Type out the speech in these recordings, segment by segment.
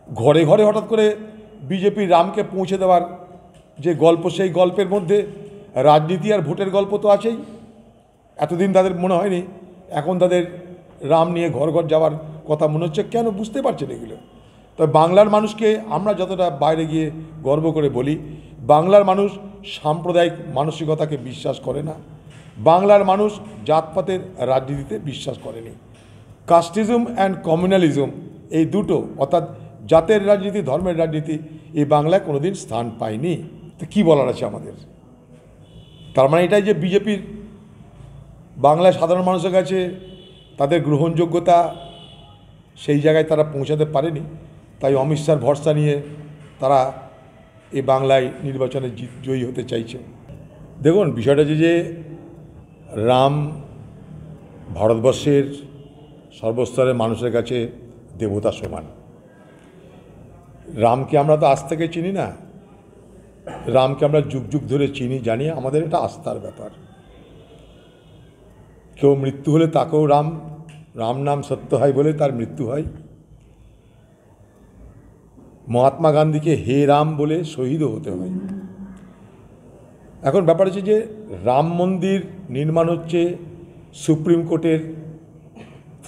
ঘরে ঘরে হঠাৎ করে বিজেপির রামকে পৌঁছে দেওয়ার যে গল্প, সেই গল্পের মধ্যে রাজনীতি আর ভোটের গল্প তো আছেই। এতদিন তাদের মনে হয়নি, এখন তাদের রাম নিয়ে ঘর ঘর যাওয়ার কথা মনে হচ্ছে। কেন বুঝতে পারছেন এগুলো? তবে বাংলার মানুষকে আমরা যতটা বাইরে গিয়ে গর্ব করে বলি, বাংলার মানুষ সাম্প্রদায়িক মানসিকতাকে বিশ্বাস করে না। বাংলার মানুষ জাতপাতের রাজনীতিতে বিশ্বাস করেনি। কাস্টিজম অ্যান্ড কমিউনালিজম, এই দুটো, অর্থাৎ জাতের রাজনীতি, ধর্মের রাজনীতি, এই বাংলায় কোনোদিন স্থান পায়নি। তো কী বলার আছে আমাদের? তার মানে এটাই যে বিজেপির বাংলায় সাধারণ মানুষের কাছে তাদের গ্রহণযোগ্যতা সেই জায়গায় তারা পৌঁছাতে পারেনি, তাই অমিত শাহর ভরসা নিয়ে তারা এই বাংলায় নির্বাচনে জয়ী হতে চাইছে। দেখুন, বিষয়টা যে রাম ভারতবর্ষের সর্বস্তরের মানুষের কাছে দেবতা সমান। রামকে আমরা তো আজ থেকে চিনি না, রামকে আমরা যুগ যুগ ধরে চিনি, জানি। আমাদের এটা আস্থার ব্যাপার। কেউ মৃত্যু হলে তাকেও রাম রাম নাম সত্য হয় বলে তার মৃত্যু হয়। মহাত্মা গান্ধীকে হে রাম বলে শহীদও হতে হয়। এখন ব্যাপার হচ্ছে যে রাম মন্দির নির্মাণ হচ্ছে সুপ্রিম কোর্টের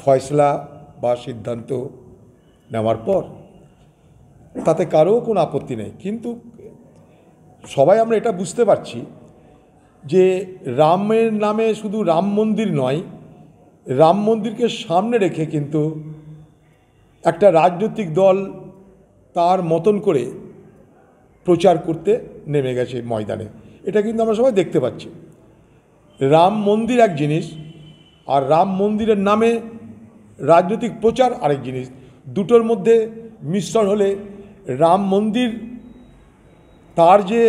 ফয়সলা বা সিদ্ধান্ত নেওয়ার পর, তাতে কারও কোনো আপত্তি নেই। কিন্তু সবাই আমরা এটা বুঝতে পারছি যে রামের নামে শুধু রাম মন্দির নয়, রাম মন্দিরকে সামনে রেখে কিন্তু একটা রাজনৈতিক দল তার মতন করে প্রচার করতে নেমে গেছে ময়দানে। এটা কিন্তু আমরা সবাই দেখতে পাচ্ছি। রাম মন্দির এক জিনিস, আর রাম মন্দিরের নামে রাজনৈতিক প্রচার আরেক জিনিস। দুটোর মধ্যে মিশ্রণ হলে রাম মন্দির তার যে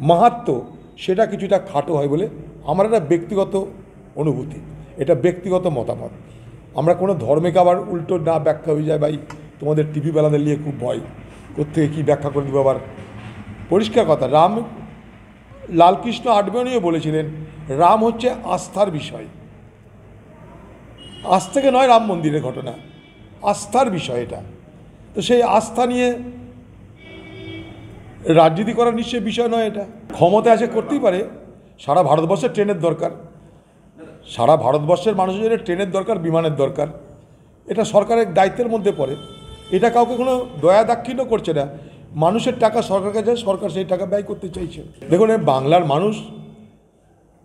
মাহাত্ম্য, সেটা কিছুটা খাটো হয় বলে আমার একটা ব্যক্তিগত অনুভূতি, এটা ব্যক্তিগত মতামত। আমরা কোনো ধর্মকে আবার উল্টো না ব্যাখ্যা হয়ে যায়, ভাই তোমাদের টিভি বেলাদের নিয়ে খুব ভয়, কোত্থেকে কী ব্যাখ্যা করে দেবো আবার। পরিষ্কার কথা, রাম, লালকৃষ্ণ আডবাণীও বলেছিলেন, রাম হচ্ছে আস্থার বিষয়। আজ থেকে নয় রাম মন্দিরের ঘটনা, আস্থার বিষয় এটা। তো সেই আস্থা নিয়ে রাজনীতি করার নিশ্চয়ই বিষয় নয় এটা। ক্ষমতা আছে, করতেই পারে। সারা ভারতবর্ষের ট্রেনের দরকার, সারা ভারতবর্ষের মানুষের জন্য ট্রেনের দরকার, বিমানের দরকার। এটা সরকারের দায়িত্বের মধ্যে পড়ে। এটা কাউকে কোনো দয়া দাক্ষিণ্য করছে না। মানুষের টাকা সরকার কাছে, সরকার সেই টাকা ব্যয় করতে চাইছে। দেখুন, বাংলার মানুষ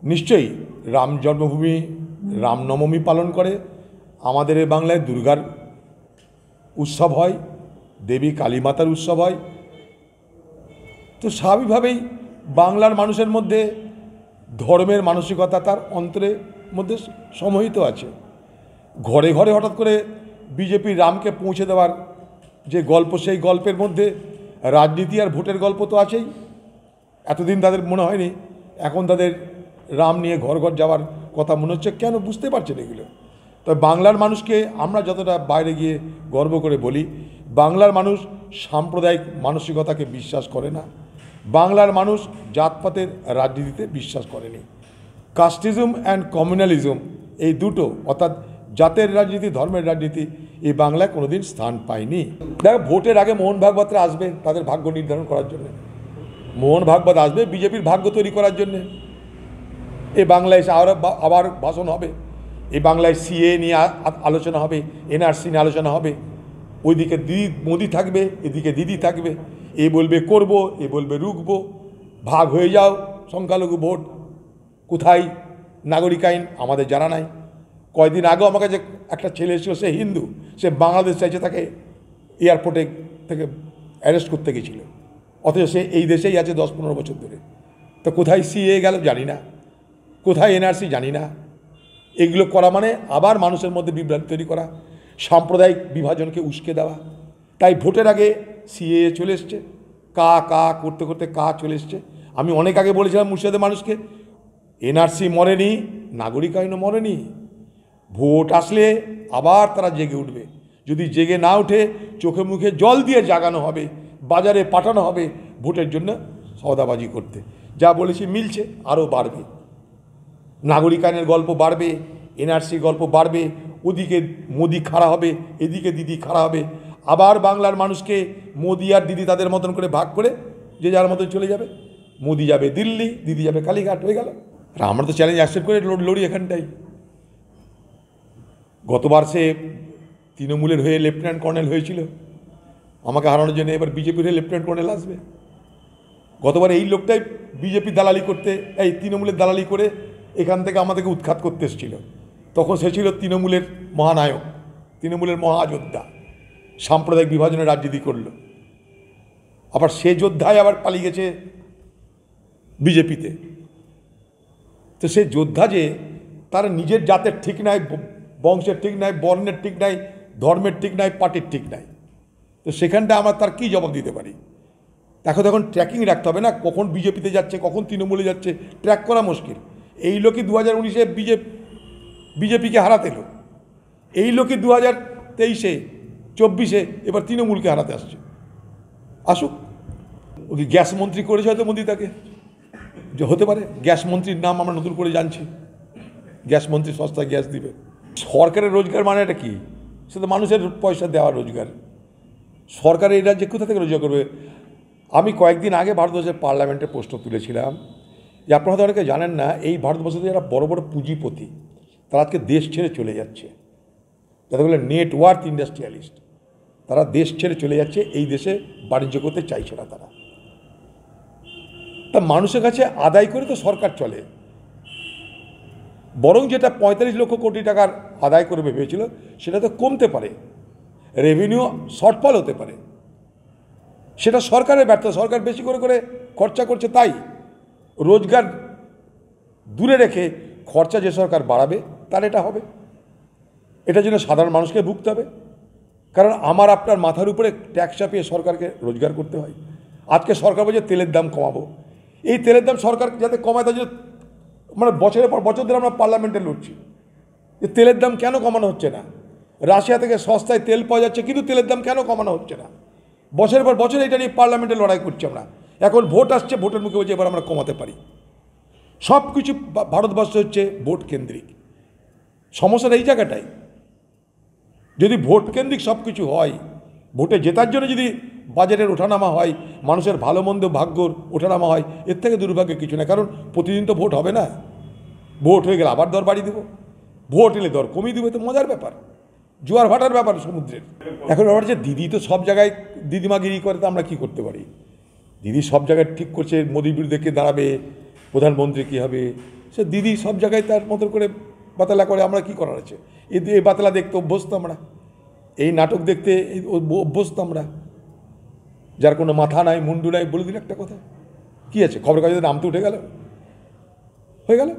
নিশ্চয়ই রাম জন্মভূমি, রামনবমী পালন করে। আমাদের এই বাংলায় দুর্গার উৎসব হয়, দেবী কালীমাতার উৎসব হয়। তো স্বাভাবিকভাবেই বাংলার মানুষের মধ্যে ধর্মের মানসিকতা তার অন্তরের মধ্যে সমাহিত আছে। ঘরে ঘরে হঠাৎ করে বিজেপির রামকে পৌঁছে দেওয়ার যে গল্প, সেই গল্পের মধ্যে রাজনীতি আর ভোটের গল্প তো আছেই। এতদিন তাদের মনে হয়নি, এখন তাদের রাম নিয়ে ঘর ঘর যাওয়ার কথা মনে হচ্ছে। কেন বুঝতে পারছেন এগুলো? তবে বাংলার মানুষকে আমরা যতটা বাইরে গিয়ে গর্ব করে বলি, বাংলার মানুষ সাম্প্রদায়িক মানসিকতাকে বিশ্বাস করে না। বাংলার মানুষ জাতপাতের রাজনীতিতে বিশ্বাস করেনি। কাস্টিজম অ্যান্ড কমিউনালিজম, এই দুটো, অর্থাৎ জাতের রাজনীতি, ধর্মের রাজনীতি, এই বাংলায় কোনোদিন স্থান পায়নি। দেখো, ভোটের আগে মোহন ভাগবতরা আসবে তাদের ভাগ্য নির্ধারণ করার জন্য। মোহন ভাগবত আসবে বিজেপির ভাগ্য তৈরি করার জন্যে। এই বাংলায় এসে আবার ভাষণ হবে। এই বাংলায় সিএ নিয়ে আলোচনা হবে, এনআরসি নিয়ে আলোচনা হবে। ওইদিকে মোদি থাকবে, এদিকে দিদি থাকবে। এ বলবে করব, এ বলবে রুখবো। ভাগ হয়ে যাও, সংখ্যালঘু ভোট। কোথায় নাগরিক আইন আমাদের জানা নাই। কয়েকদিন আগেও আমার কাছে একটা ছেলে এসেছিল, সে হিন্দু, সে বাংলাদেশ চাইছে, তাকে এয়ারপোর্টে থেকে অ্যারেস্ট করতে গেছিল। অথচ সে এই দেশেই আছে 10-15 বছর ধরে। তো কোথায় সিএ গেল জানি না, কোথায় এনআরসি জানি না। এগুলো করা মানে আবার মানুষের মধ্যে বিভ্রান্তি তৈরি করা, সাম্প্রদায়িক বিভাজনকে উস্কে দেওয়া। তাই ভোটের আগে সিএ চলে এসছে, কা করতে করতে চলে এসছে। আমি অনেক আগে বলেছিলাম মুর্শিদাবাদের মানুষকে, এনআরসি মরেনি, নাগরিক আইনও মরেনি। ভোট আসলে আবার তারা জেগে উঠবে। যদি জেগে না উঠে, চোখে মুখে জল দিয়ে জাগানো হবে, বাজারে পাঠানো হবে ভোটের জন্য সওদাবাজি করতে। যা বলেছি মিলছে, আরও বাড়বে। নাগরিক আইনের গল্প বাড়বে, এনআরসি গল্প বাড়বে। ওদিকে মোদি খাড়া হবে, এদিকে দিদি খাড়া হবে। আবার বাংলার মানুষকে মোদি আর দিদি তাদের মতন করে ভাগ করে যে যার মতন চলে যাবে। মোদি যাবে দিল্লি, দিদি যাবে কালীঘাট, হয়ে গেল। আর আমরা তো চ্যালেঞ্জ অ্যাকসেপ্ট করে লড়ি এখানটাই। গতবার সে তৃণমূলের হয়ে লেফটেন্যান্ট কর্নেল হয়েছিল, আমাকে হারানোর জন্য এবার বিজেপির হয়ে লেফটেন্যান্ট কর্নেল আসবে। গতবার এই লোকটাই বিজেপি দালালি করতে, এই তৃণমূলের দালালি করে এখান থেকে আমাদেরকে উৎখাত করতে এসেছিল। তখন সে ছিল তৃণমূলের মহানায়ক, তৃণমূলের মহাযোদ্ধা, সাম্প্রদায়িক বিভাজনের রাজনীতি করল। আবার সে যোদ্ধায় আবার পালিয়ে গেছে বিজেপিতে। তো সে যোদ্ধা যে তার নিজের জাতের ঠিক নাই, বংশের ঠিক নাই, বর্ণের ঠিক নাই, ধর্মের ঠিক নাই, পার্টির ঠিক নাই, তো সেখানটা আমরা তার কী জবাব দিতে পারি? তখন ট্র্যাকিং রাখতে হবে না, কখন বিজেপিতে যাচ্ছে, কখন তৃণমূলে যাচ্ছে, ট্র্যাক করা মুশকিল। এই লোকই 2019-এ বিজেপিকে হারাতে এলো, এই লোকই 2023-এ 24-এ এবার তৃণমূলকে হারাতে আসছে। আসুক, ওকে গ্যাস মন্ত্রী করেছে হয়তো মোদি, তাকে যে হতে পারে গ্যাস মন্ত্রীর নাম আমরা নতুন করে জানছি। গ্যাস মন্ত্রী সস্তায় গ্যাস দিবে। সরকারের রোজগার মানে এটা কি? সে তো মানুষের পয়সা দেওয়া রোজগার। সরকার এই রাজ্যে কোথা থেকে রোজগার করবে? আমি কয়েকদিন আগে ভারতবর্ষের পার্লামেন্টে প্রশ্ন তুলেছিলাম যে আপনারা হয়তো অনেকে জানেন না, এই ভারতবর্ষে যারা বড় বড় পুঁজিপতি তারা আজকে দেশ ছেড়ে চলে যাচ্ছে, যাদের বলে নেটওয়ার্থ ইন্ডাস্ট্রিয়ালিস্ট, তারা দেশ ছেড়ে চলে যাচ্ছে, এই দেশে বাণিজ্য করতে চাইছে না তারা। তা মানুষের কাছে আদায় করে তো সরকার চলে, বরং যেটা 45 লক্ষ কোটি টাকার আদায় করে ভেবেছিল সেটা তো কমতে পারে, রেভিনিউ শর্টফল হতে পারে। সেটা সরকারের ব্যর্থ, সরকার বেশি করে করে খরচা করছে, তাই রোজগার দূরে রেখে খরচা যে সরকার বাড়াবে তার এটা হবে। এটার জন্য সাধারণ মানুষকে ভুগতে হবে, কারণ আমার আপনার মাথার উপরে ট্যাক্স চাপিয়ে সরকারকে রোজগার করতে হয়। আজকে সরকার বলছে তেলের দাম কমাবো, এই তেলের দাম সরকার যাতে কমায় তার জন্য মানে বছরের পর বছর ধরে আমরা পার্লামেন্টে লড়ছি যে তেলের দাম কেন কমানো হচ্ছে না। রাশিয়া থেকে সস্তায় তেল পাওয়া যাচ্ছে, কিন্তু তেলের দাম কেন কমানো হচ্ছে না? বছরের পর বছর এটা নিয়ে পার্লামেন্টে লড়াই করছি আমরা। এখন ভোট আসছে, ভোটের মুখে বলছে এবার আমরা কমাতে পারি। সব কিছু ভারতবর্ষ হচ্ছে ভোট কেন্দ্রিক, সমস্যাটা এই জায়গাটাই। যদি ভোট কেন্দ্রিক সব কিছু হয়, ভোটে জেতার জন্য যদি বাজেটের ওঠানামা হয়, মানুষের ভালো মন্দ ভাগ্যর ওঠানামা হয়, এর থেকে দুর্ভাগ্য কিছু না। কারণ প্রতিদিন তো ভোট হবে না, ভোট হয়ে গেলে আবার দর বাড়িয়ে দেবো, ভোট এলে দর কমিয়ে দেবো, তো মজার ব্যাপার, জোয়ার ভাটার ব্যাপার সমুদ্রের। এখন ব্যাপার হচ্ছে দিদি তো সব জায়গায় দিদিমাগিরি করে, তো আমরা কী করতে পারি? দিদি সব জায়গায় ঠিক করছে মোদির বিরুদ্ধে কে দাঁড়াবে, প্রধানমন্ত্রী কী হবে, সে দিদি সব জায়গায় তার মতো করে বাতালা করে। আমরা কী করার আছে? এই বাতালা দেখতে অভ্যস্ত আমরা, এই নাটক দেখতে অভ্যস্ত আমরা। যার কোনো মাথা নাই মুন্ডু নাই, বলে দিল একটা কথা, কী আছে? খবরের কাগজে নাম তো উঠে গেল, হয়ে গেল।